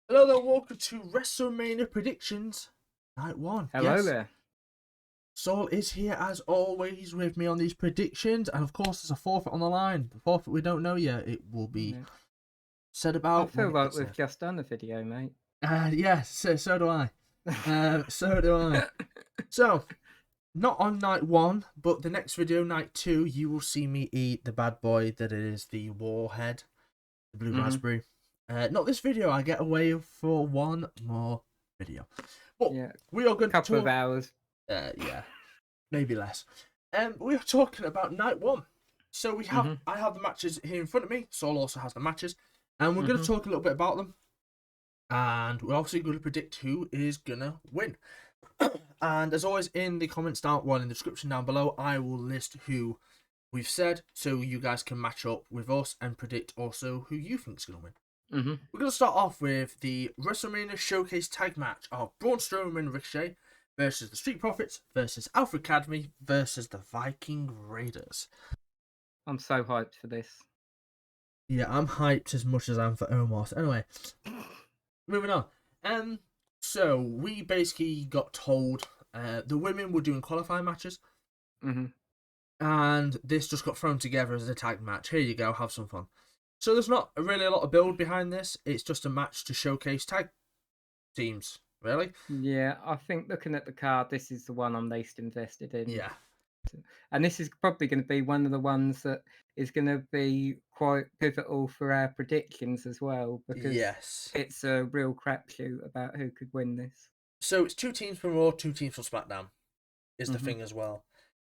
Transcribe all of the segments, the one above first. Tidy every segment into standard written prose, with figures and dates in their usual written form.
Hello there, welcome to WrestleMania Predictions Night 1. Hello Yes, there. Saul is here as always with me on these predictions, and of course there's a forfeit on the line. The forfeit we don't know yet, it will be Yeah. said I about when feel it like gets we've said. just done a video, mate. Yes, so do I. So do I. So, not on night 1, but the next video, night 2, you will see me eat the bad boy that is the Warhead, the blue raspberry. Not this video, I get away for one more video. But Yeah, we are going to couple of talk. hours. Yeah, maybe less. We are talking about night 1. So we have, I have the matches here in front of me. Saul also has the matches, and we're going to talk a little bit about them. And we're obviously going to predict who is gonna win. And as always, in the comments down, well, in the description down below, I will list who we've said, so you guys can match up with us and predict also who you think is gonna win. We're going to start off with the WrestleMania Showcase tag match of Braun Strowman and Ricochet versus the Street Profits versus Alpha Academy versus the Viking Raiders. I'm so hyped for this. Yeah, I'm hyped as much as I'm for Omos. Anyway, moving on. So we basically got told the women were doing qualifying matches, and this just got thrown together as a tag match. Here you go, have some fun. So there's not really a lot of build behind this. It's just a match to showcase tag teams, really. Yeah, I think looking at the card, this is the one I'm least invested in. Yeah. And this is probably going to be one of the ones that is going to be quite pivotal for our predictions as well, because Yes. it's a real crapshoot about who could win this. So it's 2 teams from Raw, 2 teams from Smackdown is the thing as well.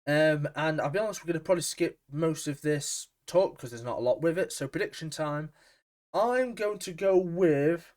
And I'll be honest, we're going to probably skip most of this talk because there's not a lot with it. So prediction time. I'm going to go with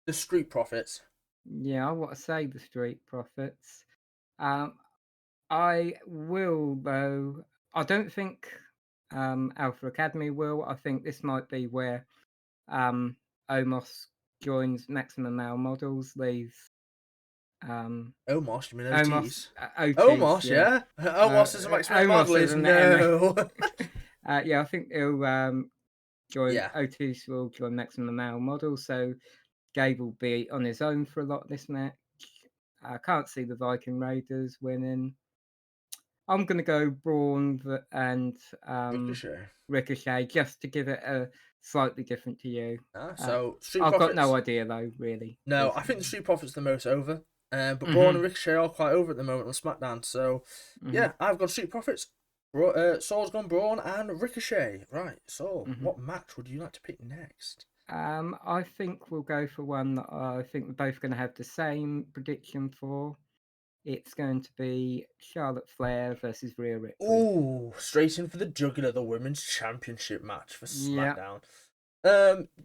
the Street Profits. Yeah, I want to say the Street Profits. I will, though. I don't think Alpha Academy will. I think this might be where Omos joins Maximum Male Models, leaves Omos, you mean Omos, OTs? OTs, Omos, yeah. yeah? Omos is a Maximum Omos Model, is is an no. yeah, I think he'll join, Yeah. OTs will join Maximum Male Models, so Gabe will be on his own for a lot of this match. I can't see the Viking Raiders winning. I'm going to go Brawn and Ricochet just to give it a slightly different to you. So Street I've got Profits. no idea though, really. No, I think the Street Profits the most over. But Braun and Ricochet are quite over at the moment on SmackDown. So yeah, I've got Street Profits. Saul's gone Braun and Ricochet. Right, Saul, what match would you like to pick next? I think we'll go for one that I think we're both going to have the same prediction for. It's going to be Charlotte Flair versus Rhea Ripley. Ooh, straight in for the jugular, the Women's Championship match for SmackDown.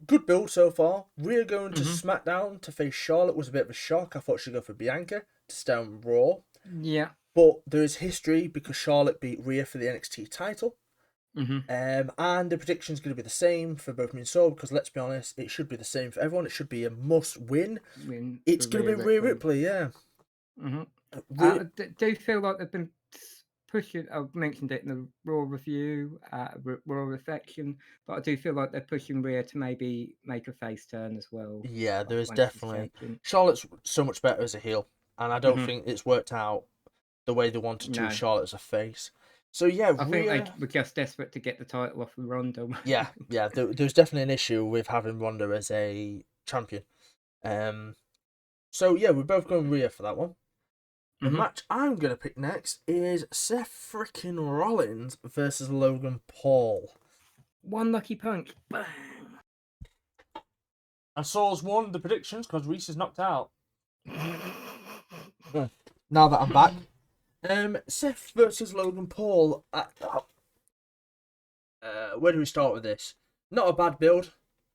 Good build so far. Rhea going to SmackDown to face Charlotte was a bit of a shock. I thought she'd go for Bianca to stay on Raw. Yeah. But there is history because Charlotte beat Rhea for the NXT title. And the prediction is going to be the same for both me and Saul because let's be honest, it should be the same for everyone. It should be a must win. It's going to be Rhea Ripley, yeah. Do you feel like they've been pushing? I've mentioned it in the Raw review, Raw reflection, but I do feel like they're pushing Rhea to maybe make a face turn as well. Yeah, there is definitely. Charlotte's so much better as a heel, and I don't think it's worked out the way they wanted to. Charlotte as a face. So yeah, I think they were just desperate to get the title off of Ronda. yeah. There's definitely an issue with having Ronda as a champion. So yeah, we're both going Rhea for that one. The match I'm going to pick next is Seth freaking Rollins versus Logan Paul. One lucky punch. Bang. And Saul's won the predictions because Reese is knocked out. Now that I'm back. Seth versus Logan Paul. Where do we start with this? Not a bad build.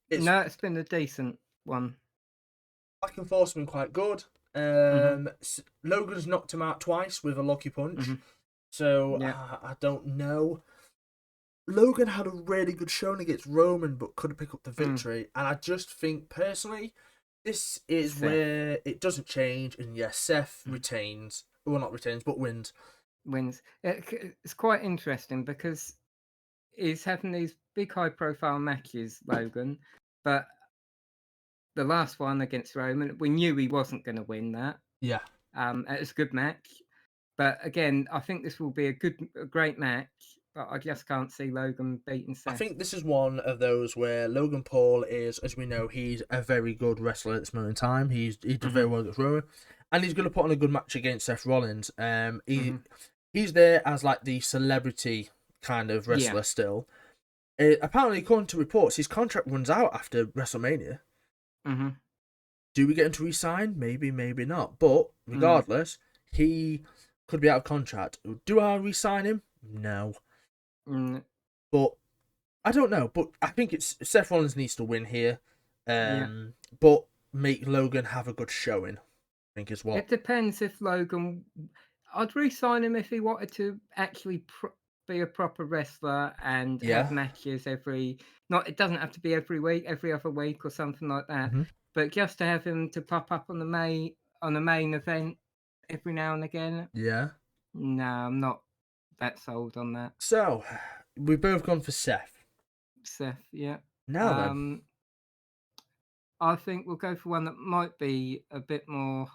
No, it's been a decent one. Back and forth's been quite good. Logan's knocked him out twice with a lucky punch. So I don't know. Logan had a really good showing against Roman, but couldn't pick up the victory. And I just think personally, this is where it doesn't change. And yes, Seth retains. Well, not retains, but wins. It's quite interesting because he's having these big high-profile matches, Logan, but the last one against Roman, we knew he wasn't going to win that. Yeah. It was a good match. But again, I think this will be a great match. But I just can't see Logan beating Seth. I think this is one of those where Logan Paul is, as we know, he's a very good wrestler at this moment in time. He does very well against Roman, and he's going to put on a good match against Seth Rollins. He's there as like the celebrity kind of wrestler still. Apparently, according to reports, his contract runs out after WrestleMania. Do we get him to resign? Maybe, maybe not. But regardless, he could be out of contract. Do I resign him? No. But I don't know. But I think it's Seth Rollins needs to win here. But make Logan have a good showing, I think is what. It depends if Logan. I'd re-sign him if he wanted to actually be a proper wrestler and have matches every. Not, it doesn't have to be every week, every other week or something like that. But just to have him to pop up on the main event every now and again. Yeah. No, I'm not that sold on that. So we've both gone for Seth. Seth, yeah. Now then. I think we'll go for one that might be a bit more.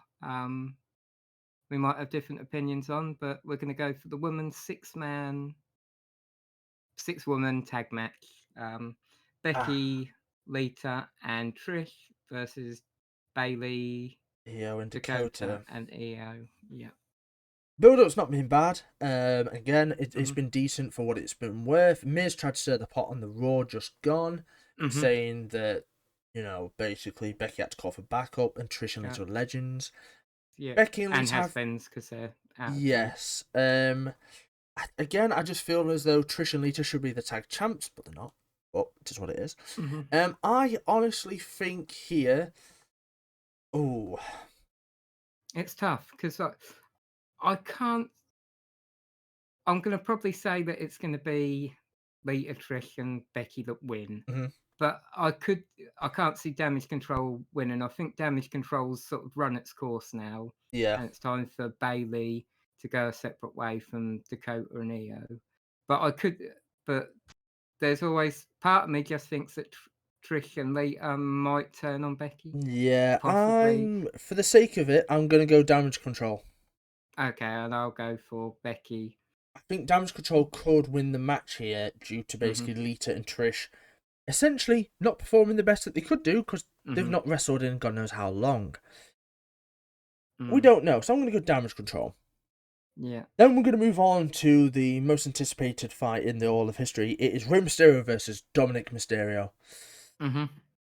We might have different opinions on, but we're going to go for the women's six-woman tag match. Becky, Lita, and Trish versus Bailey, Io and Dakota. And Io. Yeah. Build-up's not been bad. Again, it's been decent for what it's been worth. Miz tried to stir the pot on the Raw just gone, saying that, basically Becky had to call for backup and Trish and Lita were legends. Yeah. Becky and Lita and has-beens because they're out. Yes. Again, I just feel as though Trish and Lita should be the tag champs, but they're not. Well, it is what it is. I honestly think here. Oh, it's tough because I can't. I'm going to probably say that it's going to be Lita, Trish, and Becky that win. But I can't see Damage Control winning. I think Damage Control's sort of run its course now. Yeah. And it's time for Bailey to go a separate way from Dakota and Io. But there's always part of me just thinks that Trish and Lita might turn on Becky. Yeah, possibly. for the sake of it, I'm going to go Damage Control. Okay, and I'll go for Becky. I think Damage Control could win the match here due to basically Lita and Trish essentially not performing the best that they could do because they've not wrestled in God knows how long. We don't know, so I'm going to go Damage Control. Yeah. Then we're going to move on to the most anticipated fight in all of history. It is Rey Mysterio versus Dominik Mysterio.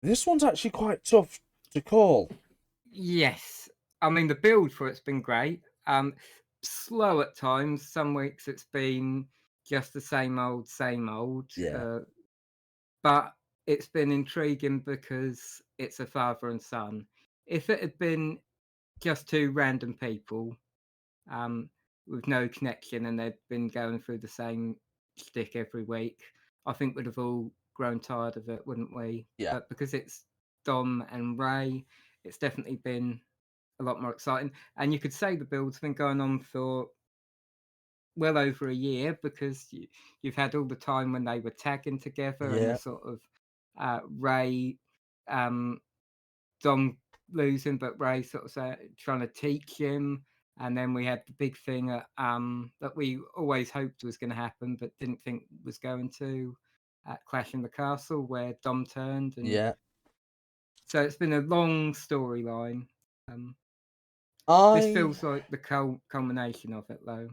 This one's actually quite tough to call. Yes. I mean, the build for it's been great. Slow at times. Some weeks it's been just the same old. Yeah. But it's been intriguing because it's a father and son. If it had been just two random people with no connection and they'd been going through the same shtick every week, I think we'd have all grown tired of it, wouldn't we? Yeah. But because it's Dom and Ray, it's definitely been a lot more exciting. And you could say the build's been going on for well over a year because you've had all the time when they were tagging together and the sort of Ray, Dom losing, but Ray sort of trying to teach him. And then we had the big thing that we always hoped was going to happen, but didn't think was going to Clash in the Castle, where Dom turned. And so it's been a long storyline. This feels like the culmination of it, though.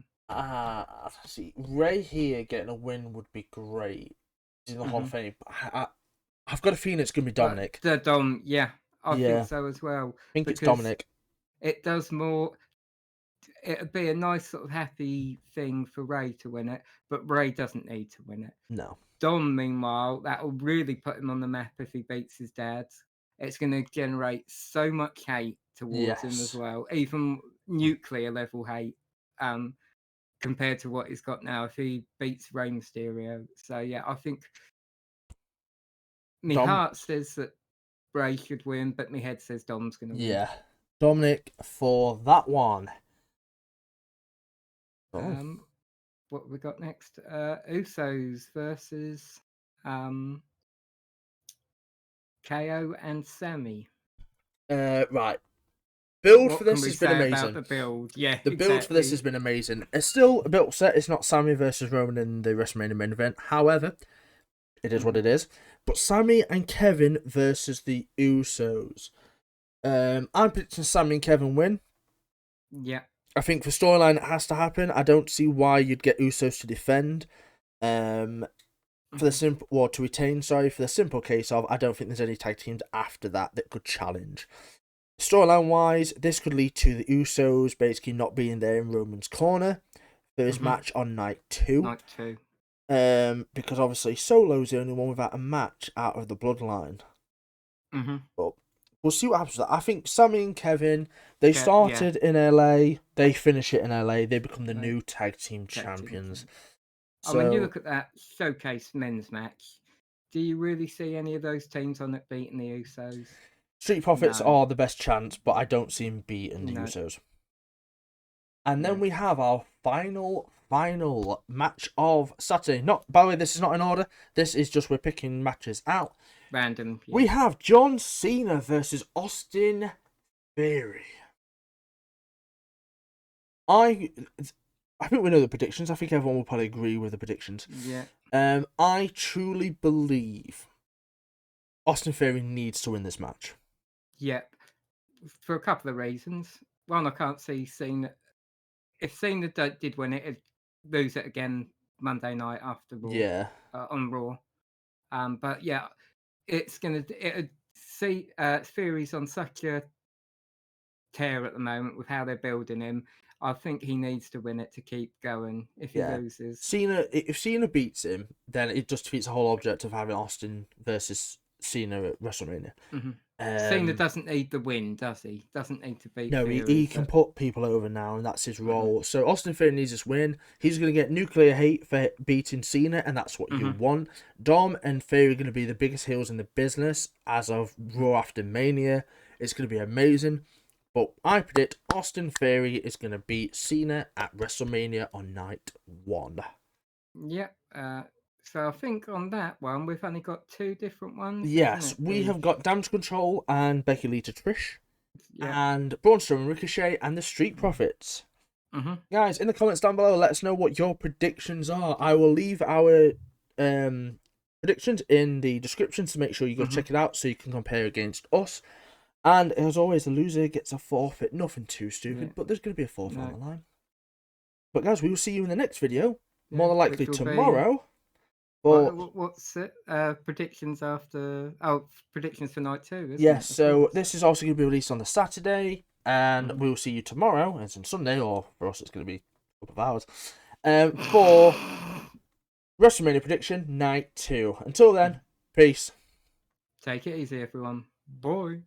See, Ray here getting a win would be great. He's in the Hall of Fame. I've got a feeling it's going to be Dominik. The Dom, yeah. I think so as well. I think it's Dominik. It does more. It'd be a nice sort of happy thing for Ray to win it, but Ray doesn't need to win it. No. Dom, meanwhile, that will really put him on the map if he beats his dad. It's going to generate so much hate towards him as well, even nuclear level hate, compared to what he's got now if he beats Rey Mysterio. So yeah, I think my heart says that Ray should win, but my head says Dom's going to win. Yeah, Dominik for that one. What have we got next? Usos versus KO and Sami. Right. Build What for this can we has been say amazing. about the build? Yeah, The build for this exactly. has been amazing. It's still a bit upset it's not Sami versus Roman in the WrestleMania main event. However, it is what it is. But Sami and Kevin versus the Usos. I'm predicting Sami and Kevin win. Yeah. I think for storyline it has to happen. I don't see why you'd get Usos to defend. For the simple, or to retain, sorry, for the simple case of I don't think there's any tag teams after that that could challenge. Storyline wise, this could lead to the Usos basically not being there in Roman's corner for his match on night 2. Night 2. Because obviously Solo's the only one without a match out of the bloodline. But we'll see what happens with that. I think Sami and Kevin, they started in LA, they finish it in LA, they become the new tag team champions. So, when you look at that showcase men's match, do you really see any of those teams on it beating the Usos? Street Profits are the best chance, but I don't see him beating the Usos. And then we have our final match of Saturday. By the way, this is not in order. This is just we're picking matches out. Random. Yeah. We have John Cena versus Austin Theory. I think we know the predictions. I think everyone will probably agree with the predictions. Yeah. I truly believe Austin Theory needs to win this match. Yep. For a couple of reasons. One, I can't see Cena. If Cena did win it, it'd lose it again Monday night after Raw. Yeah. On Raw. But yeah, it's gonna. Theory's on such a tear at the moment with how they're building him. I think he needs to win it to keep going. If he loses, if Cena beats him, then it just defeats the whole object of having Austin versus Cena at WrestleMania. Cena doesn't need the win, does he? Doesn't need to beat. No, Theory, he can put people over now, and that's his role. So Austin Theory needs this win. He's going to get nuclear hate for beating Cena, and that's what you want. Dom and Theory are going to be the biggest heels in the business as of Raw after Mania. It's going to be amazing. But I predict Austin Theory is going to beat Cena at WrestleMania on night 1. Yep. So I think on that one, we've only got 2 different ones. Yes, we have got Damage Control and Becky, Lita, Trish. And Braun and Ricochet and the Street Profits. Guys, in the comments down below, let us know what your predictions are. I will leave our predictions in the description to make sure you go check it out so you can compare against us. And as always, the loser gets a forfeit. Nothing too stupid, but there's going to be a forfeit on the line. But guys, we will see you in the next video. More than likely tomorrow. What's it? Predictions after... Oh, predictions for night 2, isn't it? Yes, so this is also going to be released on the Saturday. And we will see you tomorrow. It's on Sunday, or for us it's going to be a couple of hours. For WrestleMania prediction, night 2. Until then, peace. Take it easy, everyone. Bye.